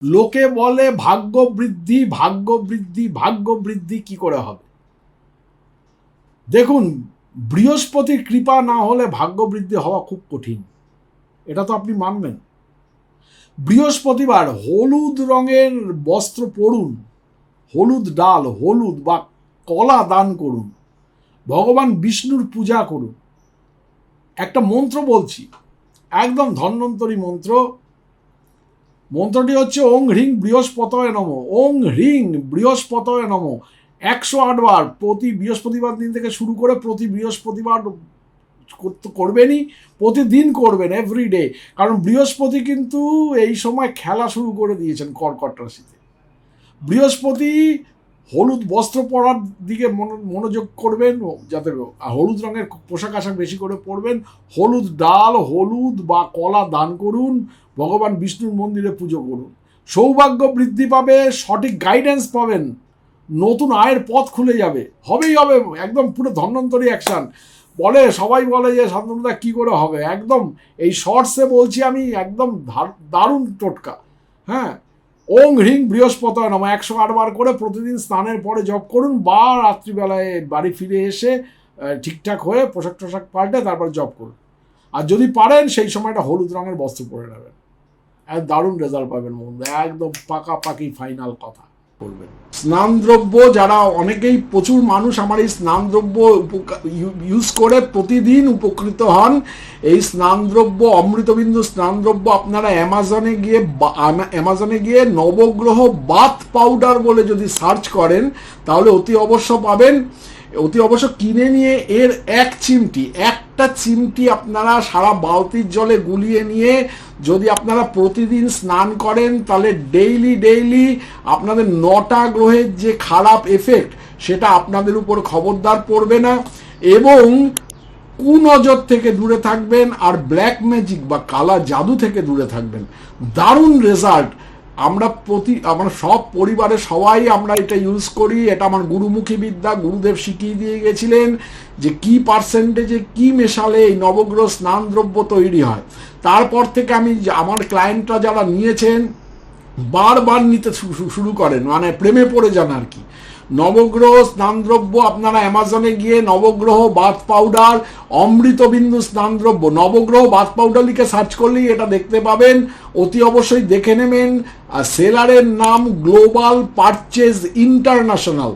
লোকে বলে ভাগ্য বৃদ্ধি, ভাগ্য বৃদ্ধি, ভাগ্য বৃদ্ধি কি করে হবে? দেখুন, বৃহস্পতির কৃপা না হলে ভাগ্য বৃদ্ধি হওয়া খুব কঠিন, এটা তো আপনি মানবেন। বৃহস্পতিবার হলুদ রঙের বস্ত্র পরুন, হলুদ ডাল, হলুদ বা কলা দান করুন, ভগবান বিষ্ণুর পূজা করুন। একটা মন্ত্র বলছি, একদম ধন্বন্তরী মন্ত্র। মন্ত্রটি হচ্ছে ওং হ্রিং বৃহস্পতয়ে নমঃ। ওং হ্রিং বৃহস্পতয়ে নমঃ 108 বার প্রতি বৃহস্পতিবার দিন থেকে শুরু করে প্রতি বৃহস্পতিবার করবেনই, প্রতিদিন করবেন, এভরিডে। কারণ বৃহস্পতি কিন্তু এই সময় খেলা শুরু করে দিয়েছেন কর্কট রাশিতে। বৃহস্পতি হলুদ বস্ত্র পরার দিকে মনোযোগ করবেন, যাতে হলুদ রঙের পোশাক আশাক বেশি করে পরবেন, হলুদ ডাল, হলুদ বা কলা দান করুন, ভগবান বিষ্ণুর মন্দিরে পুজো করুন। সৌভাগ্য বৃদ্ধি পাবে, সঠিক গাইডেন্স পাবেন, নতুন আয়ের পথ খুলে যাবে, হবেই হবে। একদম পুরো ধন্বন্তরী অ্যাকশন। বলে, সবাই বলে যে শান্তনুদা কী করে হবে, একদম এই শর্টসে বলছি আমি, একদম দারুণ টোটকা। হ্যাঁ, ওং হ্রিং বৃহস্পতয়ে নমঃ 108 বার করে প্রতিদিন স্নানের পরে জপ করুন, বা রাত্রিবেলায় বাড়ি ফিরে এসে ঠিকঠাক হয়ে পোশাক টোশাক পাল্টে তারপর জপ করুন। আর যদি পারেন সেই সময়টা হলুদ রঙের বস্ত্র পরে নেবেন, দারুণ রেজাল্ট পাবেন বন্ধু, একদম পাকাপাকি ফাইনাল কথা করবেন। স্নানদ্রব্য, যারা অনেকেই, প্রচুর মানুষ আমার এই স্নানদ্রব্য ইউজ করে প্রতিদিন উপকৃত হন। এই স্নানদ্রব্য, অমৃতবিন্দু স্নানদ্রব্য, আপনারা অ্যামাজনে গিয়ে নবগ্রহ বাথ পাউডার বলে যদি সার্চ করেন তাহলে অতি অবশ্য পাবেন। অতি অবশ্য কিনে নিয়ে এর একটা চিমটি আপনারা সারা বালতির জলে গুলিয়ে নিয়ে যদি আপনারা প্রতিদিন স্নান করেন তাহলে ডেইলি আপনাদের 9টা গ্রহের যে খারাপ এফেক্ট সেটা আপনাদের উপর খবরদার পড়বে না, এবং কুনজর থেকে দূরে থাকবেন, আর ব্ল্যাক ম্যাজিক বা কালা জাদু থেকে দূরে থাকবেন। দারুণ রেজাল্ট। আমরা সব পরিবারে সবাই আমরা এটা ইউজ করি। এটা আমার গুরুমুখী বিদ্যা, গুরুদেব শিখিয়ে দিয়ে গেছিলেন যে কি পার্সেন্টেজে কি মেশালে এই নবগ্রহ স্নান দ্রব্য তৈরি হয়। তারপর থেকে আমি, আমার ক্লায়েন্টরা যারা নিয়েছেন বারবার নিতে শুরু করেন, মানে প্রেমে পড়ে যান আর কি। নবগ্রহ স্নানদ্রব্য আপনারা অ্যামাজনে গিয়ে নবগ্রহ বাথ পাউডার, অমৃতবিন্দু স্নানদ্রব্য, নবগ্রহ বাথ পাউডার লিখে সার্চ করলেই এটা দেখতে পাবেন। অতি অবশ্যই দেখে নেবেন। আর সেলারের নাম গ্লোবাল পারচেজ ইন্টারন্যাশনাল।